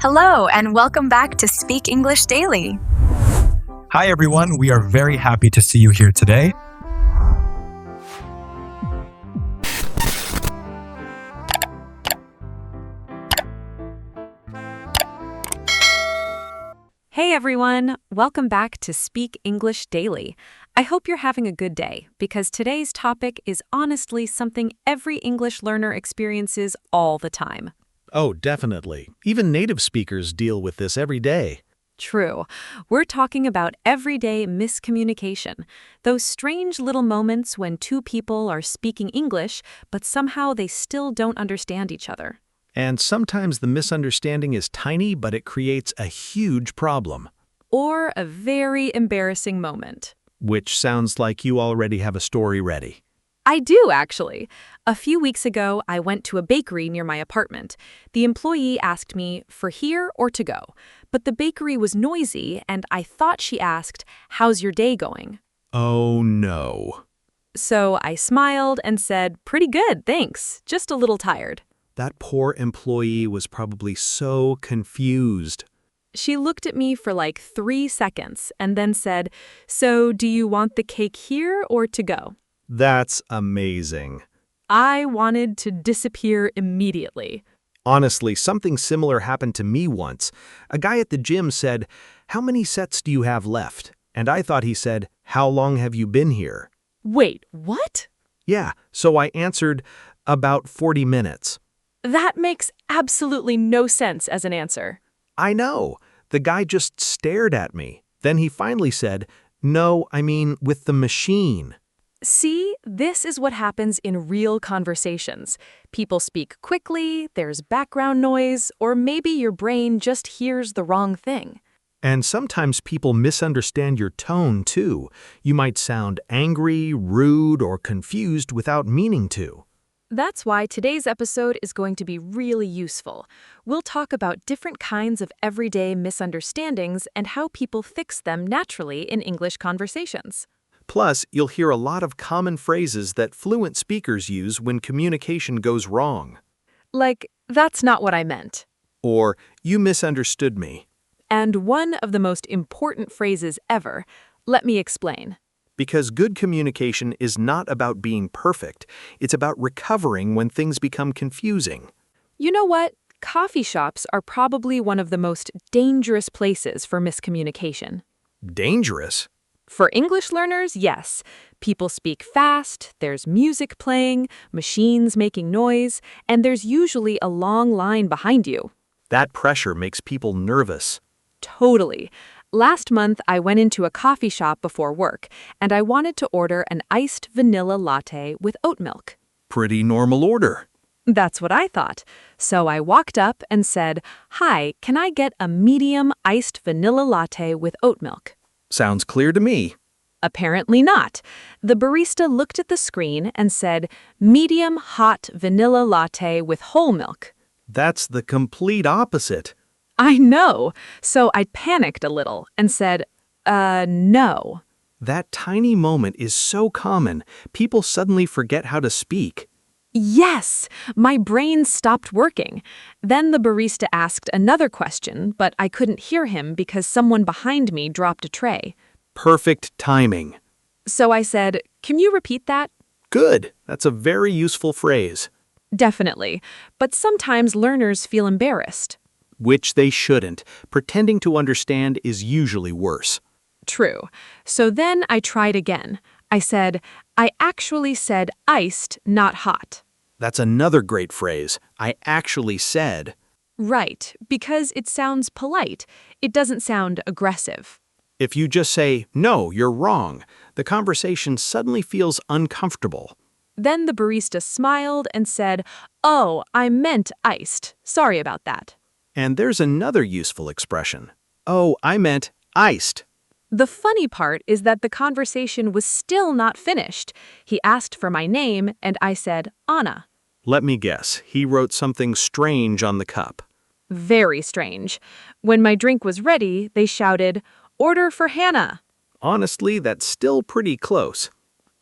Hello, and welcome back to Speak English Daily. Hi, everyone. We are very happy to see you here today. Hey everyone, welcome back to Speak English Daily. I hope you're having a good day because today's topic is honestly something every English learner experiences all the time. Oh, definitely. Even native speakers deal with this every day. True. We're talking about everyday miscommunication, those strange little moments when two people are speaking English, but somehow they still don't understand each other. And sometimes the misunderstanding is tiny, but it creates a huge problem. Or a very embarrassing moment. Which sounds like you already have a story ready. I do, actually. A few weeks ago, I went to a bakery near my apartment. The employee asked me for here or to go, but the bakery was noisy and I thought she asked, "How's your day going?" Oh, no. So I smiled and said, "Pretty good, thanks. Just a little tired." That poor employee was probably so confused. She looked at me for like 3 seconds and then said, "So do you want the cake here or to go?" That's amazing. I wanted to disappear immediately. Honestly, something similar happened to me once. A guy at the gym said, "How many sets do you have left?" And I thought he said, "How long have you been here?" Wait, what? Yeah, so I answered, "About 40 minutes." That makes absolutely no sense as an answer. I know. The guy just stared at me. Then he finally said, "No, I mean with the machine." See, this is what happens in real conversations. People speak quickly, there's background noise, or maybe your brain just hears the wrong thing. And sometimes people misunderstand your tone, too. You might sound angry, rude, or confused without meaning to. That's why today's episode is going to be really useful. We'll talk about different kinds of everyday misunderstandings and how people fix them naturally in English conversations. Plus, you'll hear a lot of common phrases that fluent speakers use when communication goes wrong. Like, "That's not what I meant." Or, "You misunderstood me." And one of the most important phrases ever, "Let me explain." Because good communication is not about being perfect. It's about recovering when things become confusing. You know what? Coffee shops are probably one of the most dangerous places for miscommunication. Dangerous? For English learners, yes. People speak fast, there's music playing, machines making noise, and there's usually a long line behind you. That pressure makes people nervous. Totally. Last month, I went into a coffee shop before work, and I wanted to order an iced vanilla latte with oat milk. Pretty normal order. That's what I thought. So I walked up and said, "Hi, can I get a medium iced vanilla latte with oat milk?" Sounds clear to me. Apparently not. The barista looked at the screen and said, "Medium hot vanilla latte with whole milk." That's the complete opposite. I know. So I panicked a little and said, no. That tiny moment is so common. People suddenly forget how to speak. Yes, my brain stopped working. Then the barista asked another question, but I couldn't hear him because someone behind me dropped a tray. Perfect timing. So I said, "Can you repeat that?" Good. That's a very useful phrase. Definitely. But sometimes learners feel embarrassed. Which they shouldn't. Pretending to understand is usually worse. True. So then I tried again. I said, "I actually said iced, not hot." That's another great phrase. I actually said. Right, because it sounds polite. It doesn't sound aggressive. If you just say, "No, you're wrong," the conversation suddenly feels uncomfortable. Then the barista smiled and said, "Oh, I meant iced. Sorry about that." And there's another useful expression. "Oh, I meant iced." The funny part is that the conversation was still not finished. He asked for my name, and I said, "Anna." Let me guess, he wrote something strange on the cup. Very strange. When my drink was ready, they shouted, "Order for Hannah." Honestly, that's still pretty close.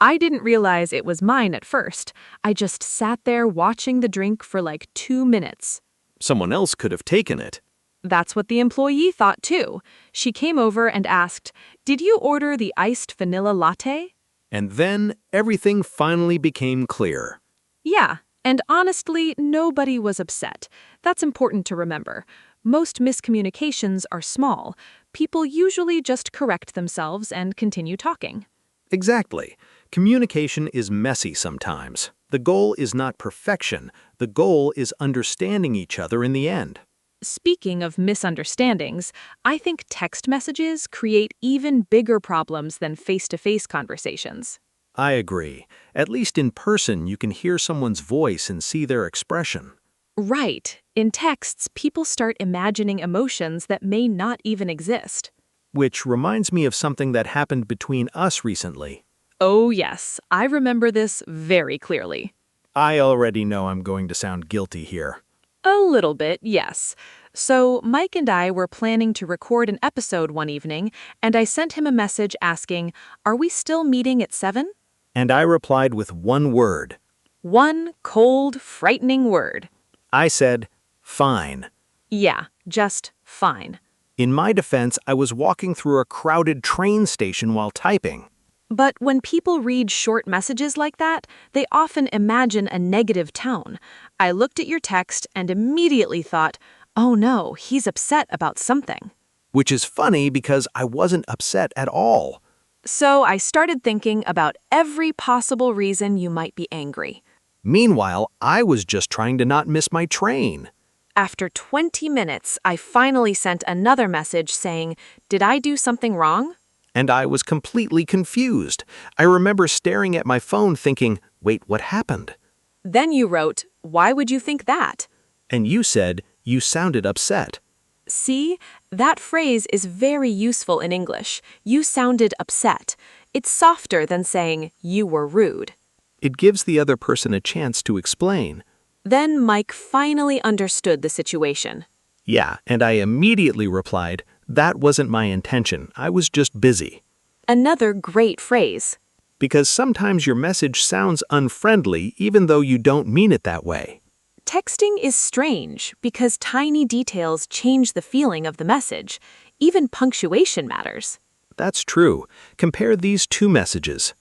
I didn't realize it was mine at first. I just sat there watching the drink for like 2 minutes. Someone else could have taken it. That's what the employee thought too. She came over and asked, "Did you order the iced vanilla latte?" And then everything finally became clear. Yeah, and honestly, nobody was upset. That's important to remember. Most miscommunications are small. People usually just correct themselves and continue talking. Exactly. Communication is messy sometimes. The goal is not perfection. The goal is understanding each other in the end. Speaking of misunderstandings, I think text messages create even bigger problems than face-to-face conversations. I agree. At least in person, you can hear someone's voice and see their expression. Right. In texts, people start imagining emotions that may not even exist. Which reminds me of something that happened between us recently. Oh, yes, I remember this very clearly. I already know I'm going to sound guilty here. A little bit, yes. So, Mike and I were planning to record an episode one evening, and I sent him a message asking, "Are we still meeting at 7?" And I replied with one word. One cold, frightening word. I said, fine. Yeah, just fine. In my defense, I was walking through a crowded train station while typing. But when people read short messages like that, they often imagine a negative tone. I looked at your text and immediately thought, oh no, he's upset about something. Which is funny because I wasn't upset at all. So I started thinking about every possible reason you might be angry. Meanwhile, I was just trying to not miss my train. After 20 minutes, I finally sent another message saying, "Did I do something wrong?" And I was completely confused. I remember staring at my phone thinking, wait, what happened? Then you wrote, "Why would you think that?" And you said, you sounded upset. See, that phrase is very useful in English. You sounded upset. It's softer than saying you were rude. It gives the other person a chance to explain. Then Mike finally understood the situation. Yeah, and I immediately replied, that wasn't my intention. I was just busy. Another great phrase. Because sometimes your message sounds unfriendly even though you don't mean it that way. Texting is strange because tiny details change the feeling of the message. Even punctuation matters. That's true. Compare these two messages.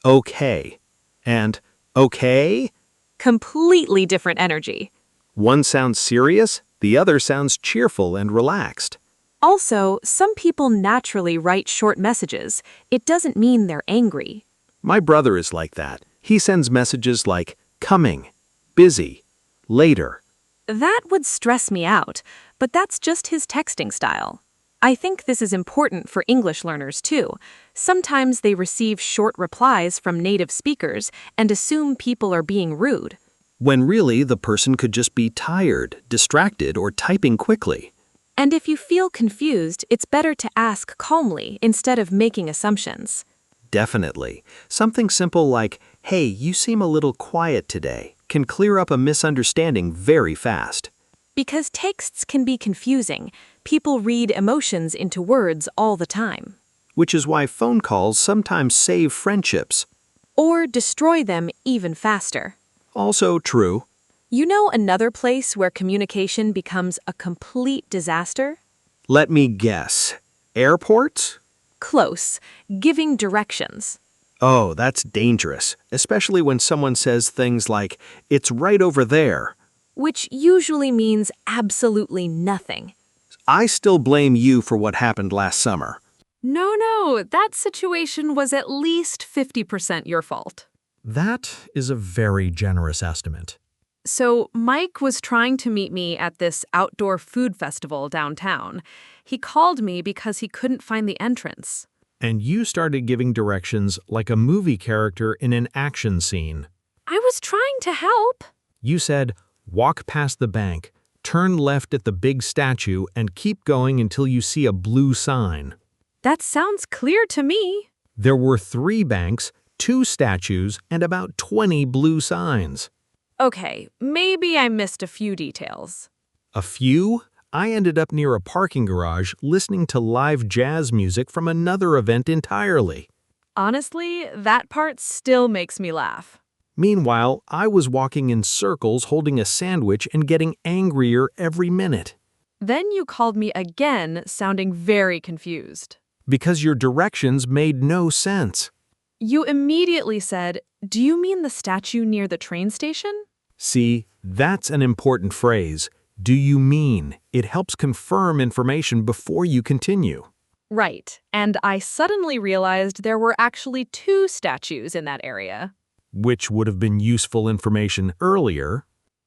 Okay. And okay? Completely different energy. One sounds serious, the other sounds cheerful and relaxed. Also, some people naturally write short messages. It doesn't mean they're angry. My brother is like that. He sends messages like coming, busy, later. That would stress me out, but that's just his texting style. I think this is important for English learners too. Sometimes they receive short replies from native speakers and assume people are being rude. When really the person could just be tired, distracted, or typing quickly. And if you feel confused, it's better to ask calmly instead of making assumptions. Definitely. Something simple like, hey, you seem a little quiet today, can clear up a misunderstanding very fast. Because texts can be confusing, people read emotions into words all the time. Which is why phone calls sometimes save friendships. Or destroy them even faster. Also true. You know another place where communication becomes a complete disaster? Let me guess. Airports? Close. Giving directions. Oh, that's dangerous, especially when someone says things like, it's right over there. Which usually means absolutely nothing. I still blame you for what happened last summer. No, that situation was at least 50% your fault. That is a very generous estimate. So Mike was trying to meet me at this outdoor food festival downtown. He called me because he couldn't find the entrance. And you started giving directions like a movie character in an action scene. I was trying to help. You said, walk past the bank, turn left at the big statue, and keep going until you see a blue sign. That sounds clear to me. There were 3 banks, 2 statues, and about 20 blue signs. Okay, maybe I missed a few details. A few? I ended up near a parking garage listening to live jazz music from another event entirely. Honestly, that part still makes me laugh. Meanwhile, I was walking in circles holding a sandwich and getting angrier every minute. Then you called me again, sounding very confused. Because your directions made no sense. You immediately said, "Do you mean the statue near the train station?" See, that's an important phrase. Do you mean? It helps confirm information before you continue. Right, and I suddenly realized there were actually two statues in that area. Which would have been useful information earlier.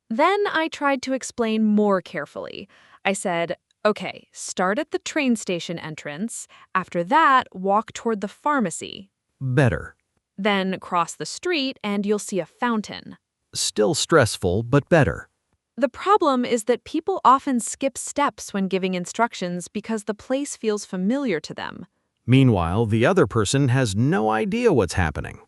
Then I tried to explain more carefully. I said, "Okay, start at the train station entrance. After that, walk toward the pharmacy. Better. Then cross the street and you'll see a fountain." Still stressful, but better. The problem is that people often skip steps when giving instructions because the place feels familiar to them. Meanwhile, the other person has no idea what's happening.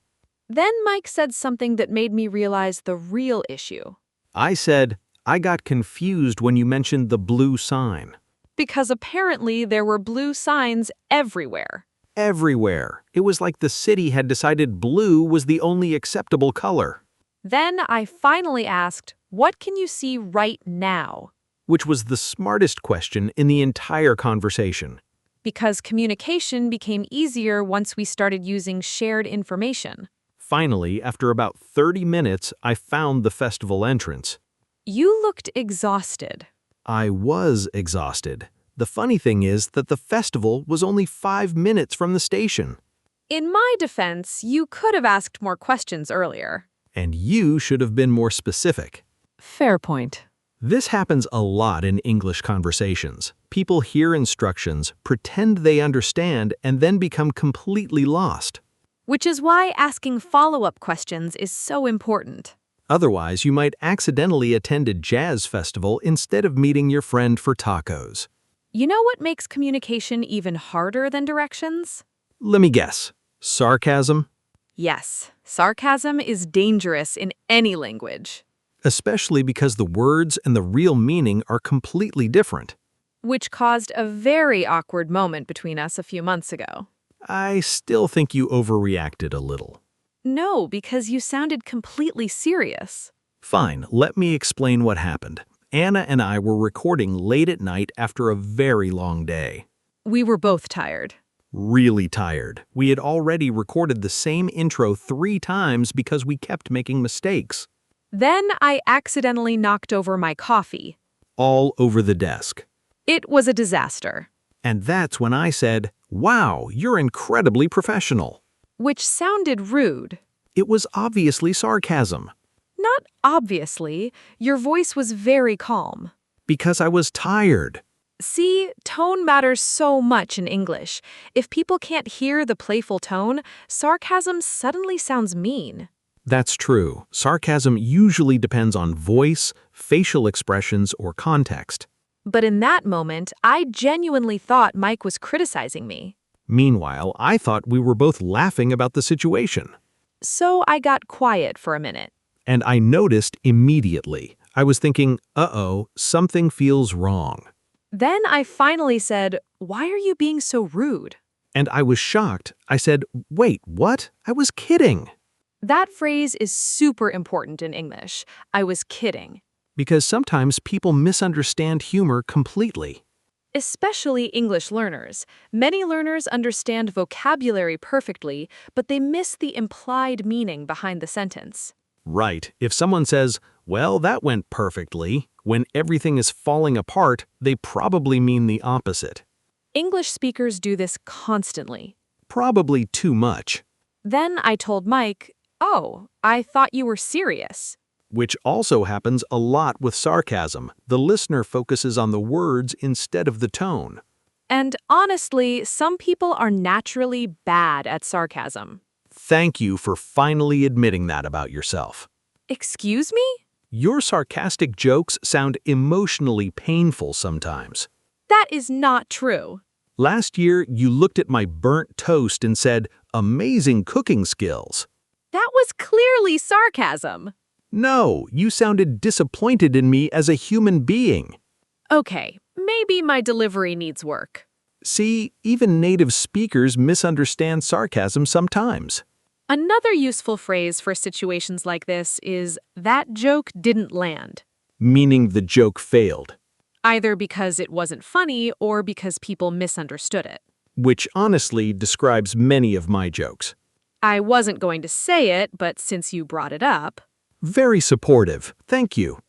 Then Mike said something that made me realize the real issue. I said, I got confused when you mentioned the blue sign. Because apparently there were blue signs everywhere. Everywhere. It was like the city had decided blue was the only acceptable color. Then I finally asked, "What can you see right now?" Which was the smartest question in the entire conversation. Because communication became easier once we started using shared information. Finally, after about 30 minutes, I found the festival entrance. You looked exhausted. I was exhausted. The funny thing is that the festival was only 5 minutes from the station. In my defense, you could have asked more questions earlier. And you should have been more specific. Fair point. This happens a lot in English conversations. People hear instructions, pretend they understand, and then become completely lost. Which is why asking follow-up questions is so important. Otherwise, you might accidentally attend a jazz festival instead of meeting your friend for tacos. You know what makes communication even harder than directions? Let me guess. Sarcasm? Yes, sarcasm is dangerous in any language. Especially because the words and the real meaning are completely different. Which caused a very awkward moment between us a few months ago. I still think you overreacted a little. No, because you sounded completely serious. Fine, let me explain what happened. Anna and I were recording late at night after a very long day. We were both tired. Really tired. We had already recorded the same intro 3 times because we kept making mistakes. Then I accidentally knocked over my coffee. All over the desk. It was a disaster. And that's when I said, "Wow, you're incredibly professional." Which sounded rude. It was obviously sarcasm. Not obviously. Your voice was very calm. Because I was tired. See, tone matters so much in English. If people can't hear the playful tone, sarcasm suddenly sounds mean. That's true. Sarcasm usually depends on voice, facial expressions, or context. But in that moment, I genuinely thought Mike was criticizing me. Meanwhile, I thought we were both laughing about the situation. So I got quiet for a minute. And I noticed immediately. I was thinking, uh-oh, something feels wrong. Then I finally said, "Why are you being so rude?" And I was shocked. I said, wait, what? I was kidding. That phrase is super important in English. I was kidding. Because sometimes people misunderstand humor completely. Especially English learners. Many learners understand vocabulary perfectly, but they miss the implied meaning behind the sentence. Right. If someone says, well, that went perfectly, when everything is falling apart, they probably mean the opposite. English speakers do this constantly. Probably too much. Then I told Mike, "Oh, I thought you were serious." Which also happens a lot with sarcasm. The listener focuses on the words instead of the tone. And honestly, some people are naturally bad at sarcasm. Thank you for finally admitting that about yourself. Excuse me? Your sarcastic jokes sound emotionally painful sometimes. That is not true. Last year, you looked at my burnt toast and said, "Amazing cooking skills." That was clearly sarcasm. No, you sounded disappointed in me as a human being. Okay, maybe my delivery needs work. See, even native speakers misunderstand sarcasm sometimes. Another useful phrase for situations like this is, "That joke didn't land." Meaning the joke failed. either because it wasn't funny or because people misunderstood it. Which honestly describes many of my jokes. I wasn't going to say it, but since you brought it up. Very supportive. Thank you.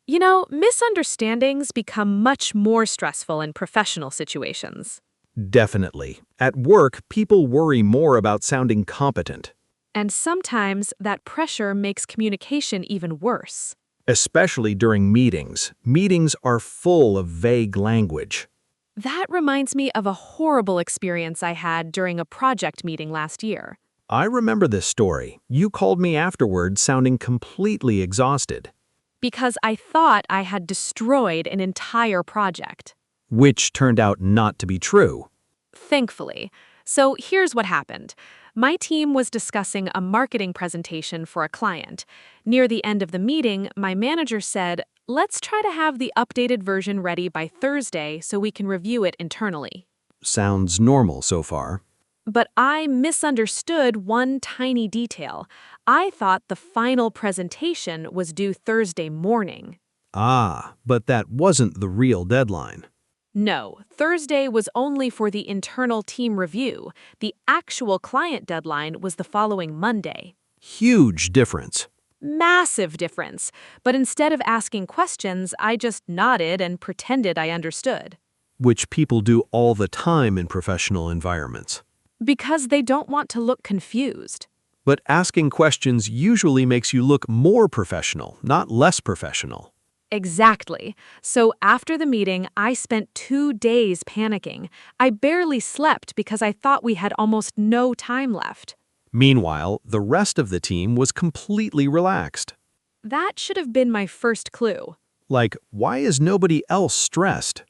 You know, misunderstandings become much more stressful in professional situations. Definitely. At work, people worry more about sounding competent. And sometimes that pressure makes communication even worse. Especially during meetings. Meetings are full of vague language. That reminds me of a horrible experience I had during a project meeting last year. I remember this story. You called me afterward sounding completely exhausted. Because I thought I had destroyed an entire project. Which turned out not to be true. Thankfully. So here's what happened. My team was discussing a marketing presentation for a client. Near the end of the meeting, my manager said, "Let's try to have the updated version ready by Thursday so we can review it internally." Sounds normal so far. But I misunderstood one tiny detail. I thought the final presentation was due Thursday morning. But that wasn't the real deadline. No, Thursday was only for the internal team review. The actual client deadline was the following Monday. Huge difference. Massive difference. But instead of asking questions, I just nodded and pretended I understood. Which people do all the time in professional environments. Because they don't want to look confused. But asking questions usually makes you look more professional, not less professional. Exactly. So after the meeting, I spent 2 days panicking. I barely slept because I thought we had almost no time left. Meanwhile, the rest of the team was completely relaxed. That should have been my first clue. Like, why is nobody else stressed?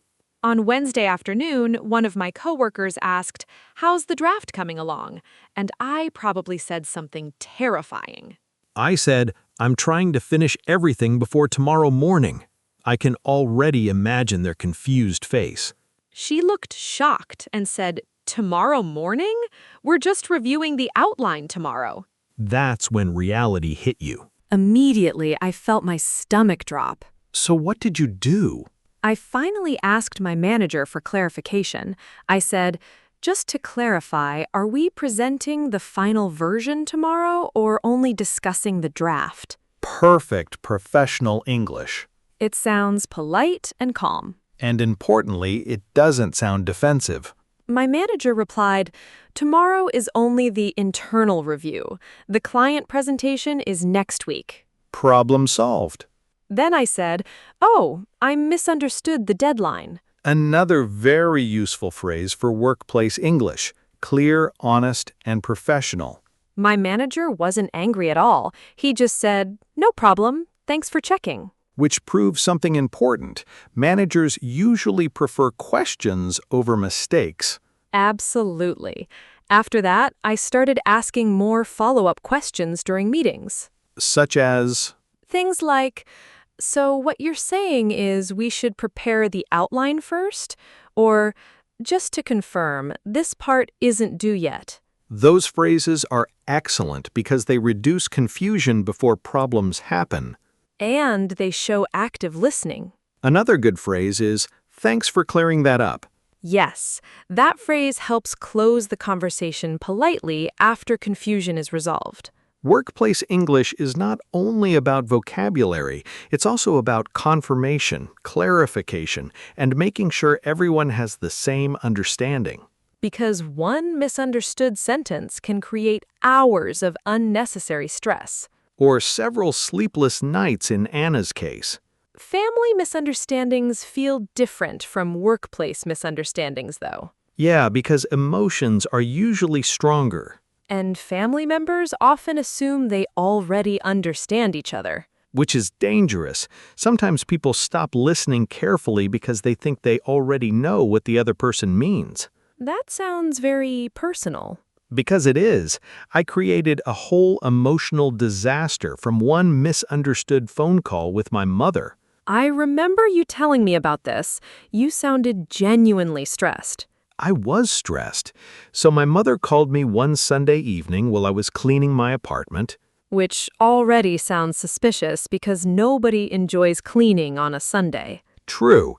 On Wednesday afternoon, one of my coworkers asked, "How's the draft coming along?" And I probably said something terrifying. I said, I'm trying to finish everything before tomorrow morning. I can already imagine their confused face. She looked shocked and said, "Tomorrow morning? We're just reviewing the outline tomorrow." That's when reality hit you. Immediately, I felt my stomach drop. So what did you do? I finally asked my manager for clarification. I said, "Just to clarify, are we presenting the final version tomorrow or only discussing the draft?" Perfect professional English. It sounds polite and calm. And importantly, it doesn't sound defensive. My manager replied, "Tomorrow is only the internal review. The client presentation is next week." Problem solved. Then I said, "Oh, I misunderstood the deadline." Another very useful phrase for workplace English. Clear, honest, and professional. My manager wasn't angry at all. He just said, "No problem. Thanks for checking." Which proves something important. Managers usually prefer questions over mistakes. Absolutely. After that, I started asking more follow-up questions during meetings. Such as, Things like, "So what you're saying is we should prepare the outline first?" Or, "Just to confirm, this part isn't due yet." those phrases are excellent because they reduce confusion before problems happen. And they show active listening. Another good phrase is, thanks for clearing that up. Yes, that phrase helps close the conversation politely after confusion is resolved. Workplace English is not only about vocabulary, it's also about confirmation, clarification, and making sure everyone has the same understanding. Because one misunderstood sentence can create hours of unnecessary stress. Or several sleepless nights in Anna's case. Family misunderstandings feel different from workplace misunderstandings, though. Yeah, because emotions are usually stronger. And family members often assume they already understand each other. Which is dangerous. Sometimes people stop listening carefully because they think they already know what the other person means. That sounds very personal. Because it is. I created a whole emotional disaster from one misunderstood phone call with my mother. I remember you telling me about this. You sounded genuinely stressed. I was stressed. So my mother called me one Sunday evening while I was cleaning my apartment. Which already sounds suspicious because nobody enjoys cleaning on a Sunday. True.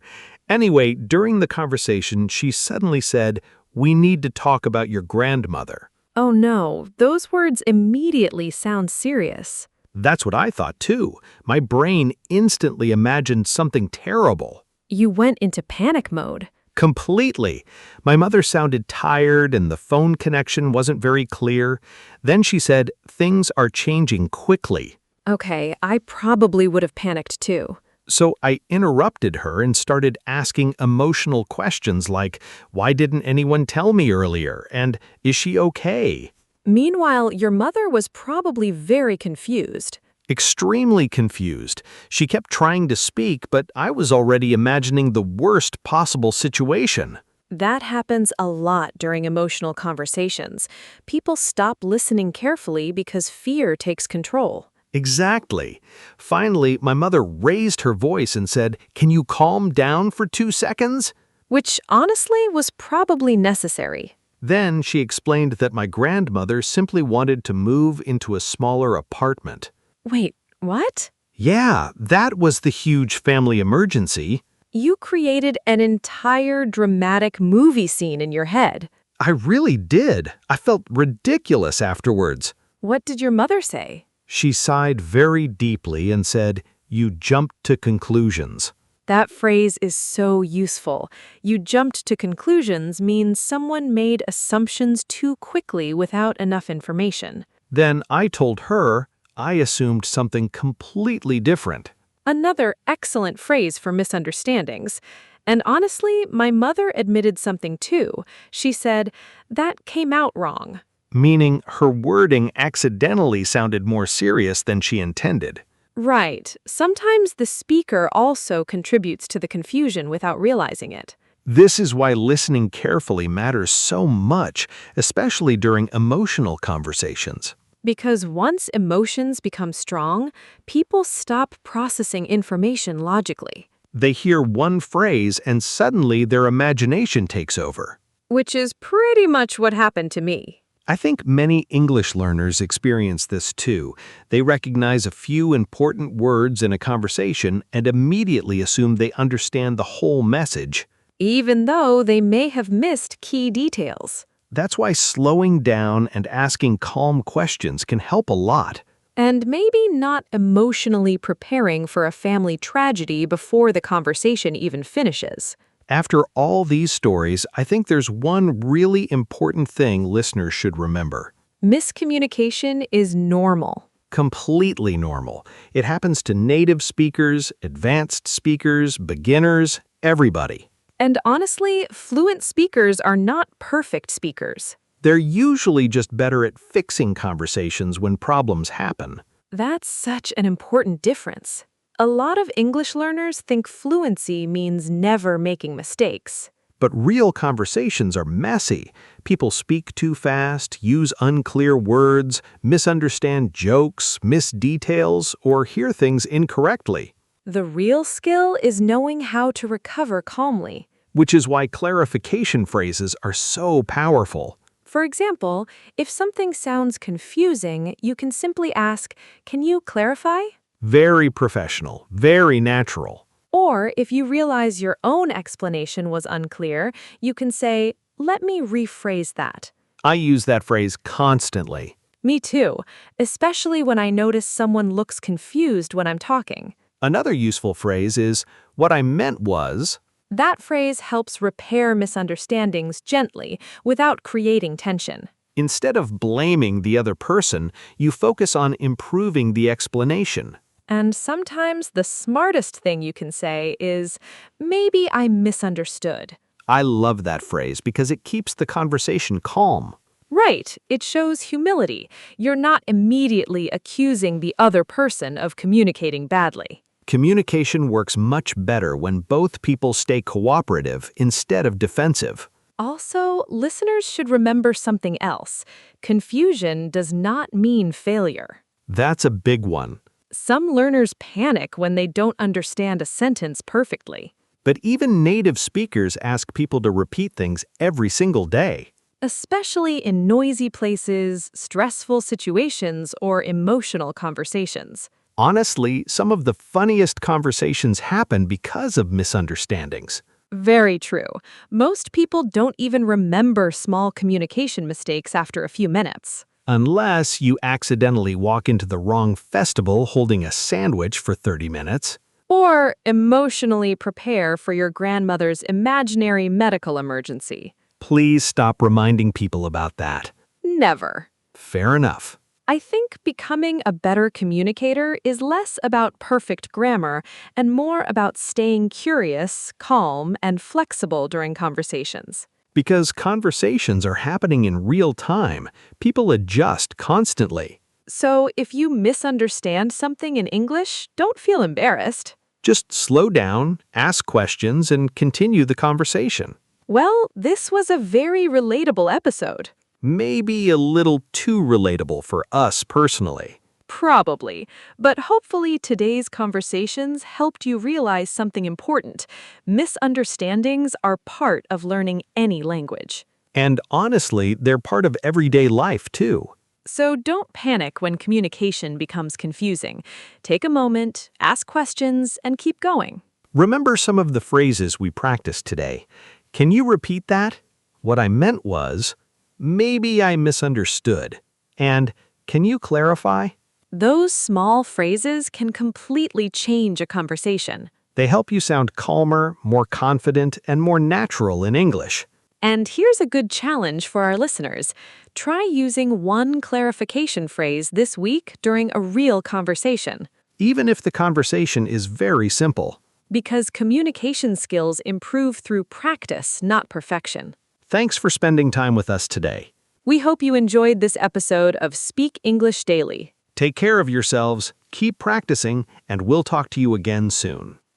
Anyway, during the conversation, she suddenly said, "We need to talk about your grandmother." Oh no, those words immediately sound serious. That's what I thought too. My brain instantly imagined something terrible. You went into panic mode. Completely. My mother sounded tired and the phone connection wasn't very clear. Then she said, "Things are changing quickly." Okay, I probably would have panicked too. So I interrupted her and started asking emotional questions like, "Why didn't anyone tell me earlier?" And "Is she okay?" Meanwhile, your mother was probably very confused. Extremely confused. She kept trying to speak, but I was already imagining the worst possible situation. That happens a lot during emotional conversations. People stop listening carefully because fear takes control. Exactly. Finally, my mother raised her voice and said, "Can you calm down for 2 seconds?" Which honestly was probably necessary. Then she explained that my grandmother simply wanted to move into a smaller apartment. Wait, what? Yeah, that was the huge family emergency. You created an entire dramatic movie scene in your head. I really did. I felt ridiculous afterwards. What did your mother say? She sighed very deeply and said, "You jumped to conclusions." That phrase is so useful. You jumped to conclusions means someone made assumptions too quickly without enough information. Then I told her I assumed something completely different. Another excellent phrase for misunderstandings. And honestly, my mother admitted something too. She said, "That came out wrong." Meaning her wording accidentally sounded more serious than she intended. Right. Sometimes the speaker also contributes to the confusion without realizing it. This is why listening carefully matters so much, especially during emotional conversations. Because once emotions become strong, people stop processing information logically. They hear one phrase and suddenly their imagination takes over. Which is pretty much what happened to me. I think many English learners experience this too. They recognize a few important words in a conversation and immediately assume they understand the whole message. Even though they may have missed key details. That's why slowing down and asking calm questions can help a lot. And maybe not emotionally preparing for a family tragedy before the conversation even finishes. After all these stories, I think there's one really important thing listeners should remember. Miscommunication is normal. Completely normal. It happens to native speakers, advanced speakers, beginners, everybody. And honestly, fluent speakers are not perfect speakers. They're usually just better at fixing conversations when problems happen. That's such an important difference. A lot of English learners think fluency means never making mistakes. But real conversations are messy. People speak too fast, use unclear words, misunderstand jokes, miss details, or hear things incorrectly. The real skill is knowing how to recover calmly. Which is why clarification phrases are so powerful. For example, if something sounds confusing, you can simply ask, "Can you clarify?" Very professional, very natural. Or if you realize your own explanation was unclear, you can say, "Let me rephrase that." I use that phrase constantly. Me too, especially when I notice someone looks confused when I'm talking. Another useful phrase is, "What I meant was." That phrase helps repair misunderstandings gently without creating tension. Instead of blaming the other person, you focus on improving the explanation. And sometimes the smartest thing you can say is, "Maybe I misunderstood." I love that phrase because it keeps the conversation calm. Right, it shows humility. You're not immediately accusing the other person of communicating badly. Communication works much better when both people stay cooperative instead of defensive. Also, listeners should remember something else. Confusion does not mean failure. That's a big one. Some learners panic when they don't understand a sentence perfectly. But even native speakers ask people to repeat things every single day. Especially in noisy places, stressful situations, or emotional conversations. Honestly, some of the funniest conversations happen because of misunderstandings. Very true. Most people don't even remember small communication mistakes after a few minutes. Unless you accidentally walk into the wrong festival holding a sandwich for 30 minutes. Or emotionally prepare for your grandmother's imaginary medical emergency. Please stop reminding people about that. Never. Fair enough. I think becoming a better communicator is less about perfect grammar and more about staying curious, calm, and flexible during conversations. Because conversations are happening in real time, people adjust constantly. So if you misunderstand something in English, don't feel embarrassed. Just slow down, ask questions, and continue the conversation. Well, this was a very relatable episode. Maybe a little too relatable for us personally. Probably. But hopefully today's conversations helped you realize something important. Misunderstandings are part of learning any language. And honestly, they're part of everyday life too. So don't panic when communication becomes confusing. Take a moment, ask questions, and keep going. Remember some of the phrases we practiced today. Can you repeat that? What I meant was, maybe I misunderstood. And can you clarify? Those small phrases can completely change a conversation. They help you sound calmer, more confident, and more natural in English. And here's a good challenge for our listeners. Try using one clarification phrase this week during a real conversation. Even if the conversation is very simple. Because communication skills improve through practice, not perfection. Thanks for spending time with us today. We hope you enjoyed this episode of Speak English Daily. Take care of yourselves, keep practicing, and we'll talk to you again soon.